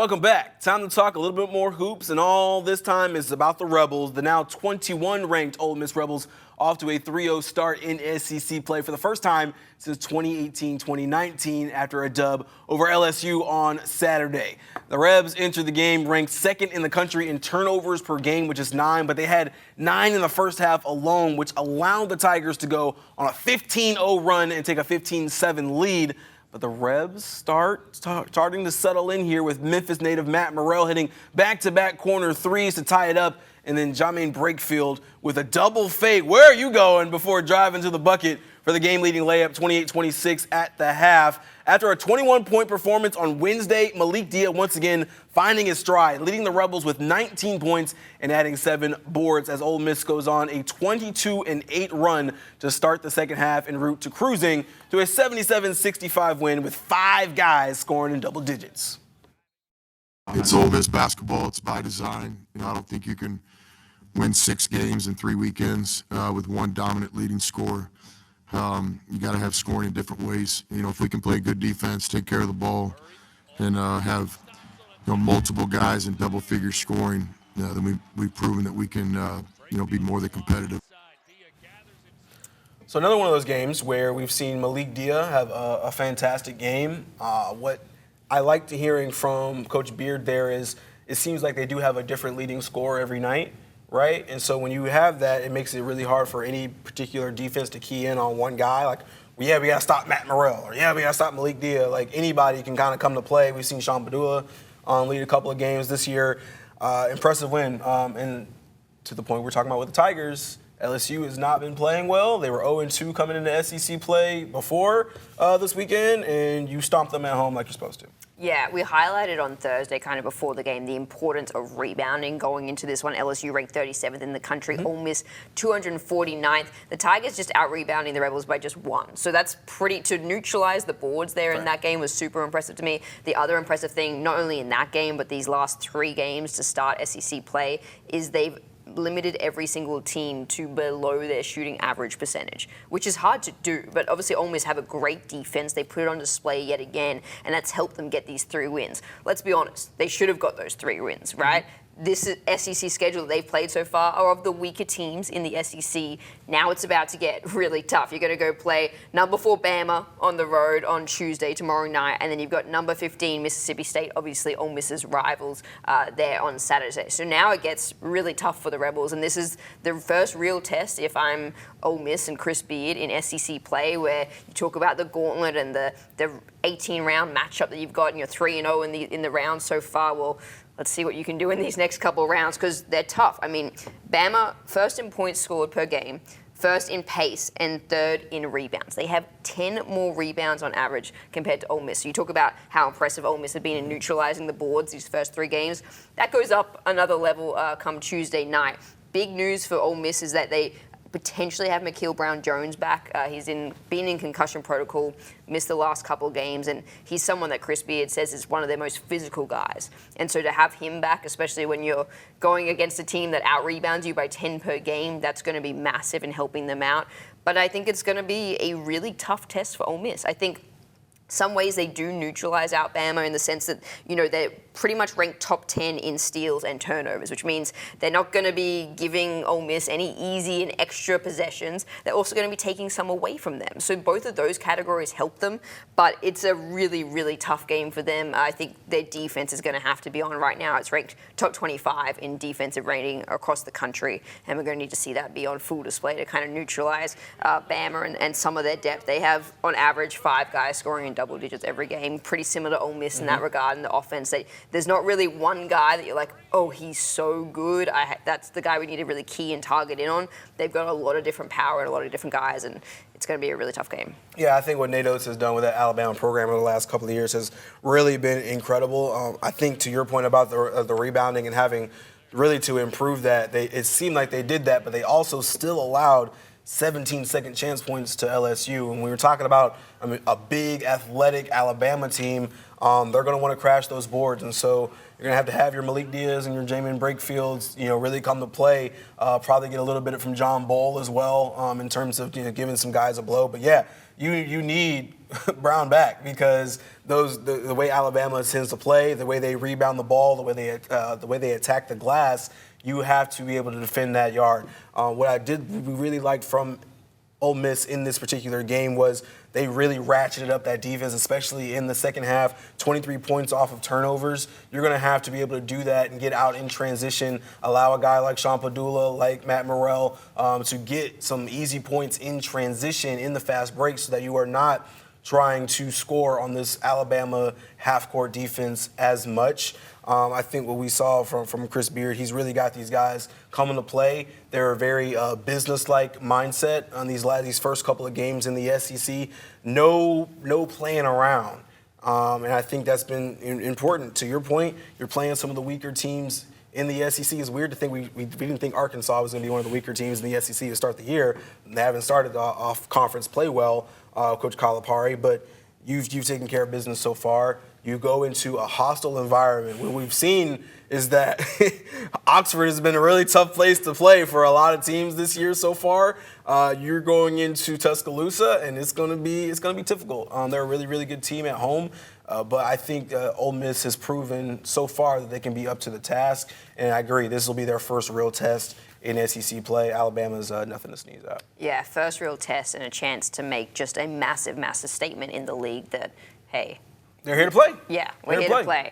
Welcome back. Time to talk a little bit more hoops, and all this time is about the Rebels. The now 21-ranked Ole Miss Rebels off to a 3-0 start in SEC play for the first time since 2018-2019 after a dub over LSU on Saturday. The Rebs entered the game ranked second in the country in turnovers per game, which is 9, but they had 9 in the first half alone, which allowed the Tigers to go on a 15-0 run and take a 15-7 lead. But the Rebs starting to settle in here with Memphis native Matt Morrell hitting back-to-back corner threes to tie it up, and then Jermaine Brakefield with a double fake. Where are you going? Before driving to the bucket for the game-leading layup, 28-26 at the half. After a 21-point performance on Wednesday, Malik Dia once again finding his stride, leading the Rebels with 19 points and adding 7 boards as Ole Miss goes on a 22-8 run to start the second half en route to cruising to a 77-65 win with 5 guys scoring in double digits. It's Ole Miss basketball. It's by design. I don't think you can win 6 games in 3 weekends with one dominant leading scorer. You got to have scoring in different ways. If we can play good defense, take care of the ball, and have multiple guys in double-figure scoring, then we've proven that we can be more than competitive. So another one of those games where we've seen Malik Dia have a fantastic game. What I like to hearing from Coach Beard there is it seems like they do have a different leading scorer every night, right? And so when you have that, it makes it really hard for any particular defense to key in on one guy. Like, we got to stop Matt Morrell, or we got to stop Malik Dia. Like, anybody can kind of come to play. We've seen Sean Badua lead a couple of games this year. Impressive win. And to the point we're talking about with the Tigers, LSU has not been playing well. They were 0-2 coming into SEC play before this weekend, and you stomped them at home like you're supposed to. Yeah, we highlighted on Thursday, kind of before the game, the importance of rebounding going into this one. LSU ranked 37th in the country, Ole Miss 249th. The Tigers just out-rebounding the Rebels by just 1. So that's to neutralize the boards there in that game was super impressive to me. The other impressive thing, not only in that game, but these last 3 games to start SEC play, is they've limited every single team to below their shooting average percentage, which is hard to do. But obviously Ole Miss have a great defense. They put it on display yet again, and that's helped them get these 3 wins. Let's be honest, they should have got those 3 wins, right? This SEC schedule that they've played so far are of the weaker teams in the SEC. Now it's about to get really tough. You're going to go play number 4 Bama on the road on Tuesday, tomorrow night, and then you've got number 15 Mississippi State, obviously Ole Miss's rivals there on Saturday. So now it gets really tough for the Rebels, and this is the first real test if I'm Ole Miss and Chris Beard in SEC play, where you talk about the gauntlet and the 18-round matchup that you've got, and you're 3-0 in the round so far. Well, let's see what you can do in these next couple of rounds, because they're tough. I mean, Bama, first in points scored per game, first in pace, and third in rebounds. They have 10 more rebounds on average compared to Ole Miss. So you talk about how impressive Ole Miss have been in neutralizing the boards these first 3 games. That goes up another level come Tuesday night. Big news for Ole Miss is that they potentially have Makeel Brown-Jones back. He's been in concussion protocol, missed the last couple of games, and he's someone that Chris Beard says is one of their most physical guys. And so to have him back, especially when you're going against a team that out-rebounds you by 10 per game, that's going to be massive in helping them out. But I think it's going to be a really tough test for Ole Miss. I think some ways they do neutralize out Bama in the sense that, they're pretty much ranked top 10 in steals and turnovers, which means they're not going to be giving Ole Miss any easy and extra possessions. They're also going to be taking some away from them. So both of those categories help them, but it's a really, really tough game for them. I think their defense is going to have to be on right now. It's ranked top 25 in defensive rating across the country, and we're going to need to see that be on full display to kind of neutralize Bama and some of their depth. They have, on average, 5 guys scoring in double digits every game, pretty similar to Ole Miss in that regard in the offense. There's not really one guy that you're like, oh, he's so good. That's the guy we need to really key and target in on. They've got a lot of different power and a lot of different guys, and it's going to be a really tough game. Yeah, I think what Nate Oates has done with that Alabama program over the last couple of years has really been incredible. I think to your point about the rebounding and having really to improve that, it seemed like they did that, but they also still allowed 17 second chance points to LSU. And we were talking about a big athletic Alabama team. They're going to want to crash those boards. And so you're going to have your Malik Diaz and your Jermaine Brakefields, really come to play. Probably get a little bit from John Bull as well in terms of giving some guys a blow. But, yeah, you need Brown back because the way Alabama tends to play, the way they rebound the ball, the way they attack the glass, you have to be able to defend that yard. What we really liked from Ole Miss in this particular game was they really ratcheted up that defense, especially in the second half. 23 points off of turnovers. You're going to have to be able to do that and get out in transition, allow a guy like Sean Padula, like Matt Morrell, to get some easy points in transition in the fast break so that you are not trying to score on this Alabama half-court defense as much. I think what we saw from Chris Beard, he's really got these guys coming to play. They're a very business-like mindset on these first couple of games in the SEC. No playing around. And I think that's been important. To your point, you're playing some of the weaker teams in the SEC. It's weird to think we didn't think Arkansas was going to be one of the weaker teams in the SEC to start the year. They haven't started off conference play well, Coach Calipari, but you've taken care of business so far. You go into a hostile environment. What we've seen is that Oxford has been a really tough place to play for a lot of teams this year so far. You're going into Tuscaloosa, and it's going to be difficult. They're a really, really good team at home, but I think Ole Miss has proven so far that they can be up to the task. And I agree, this will be their first real test in SEC play. Alabama's nothing to sneeze at. Yeah, first real test and a chance to make just a massive, massive statement in the league that, hey, they're here to play. Yeah, we're here to play.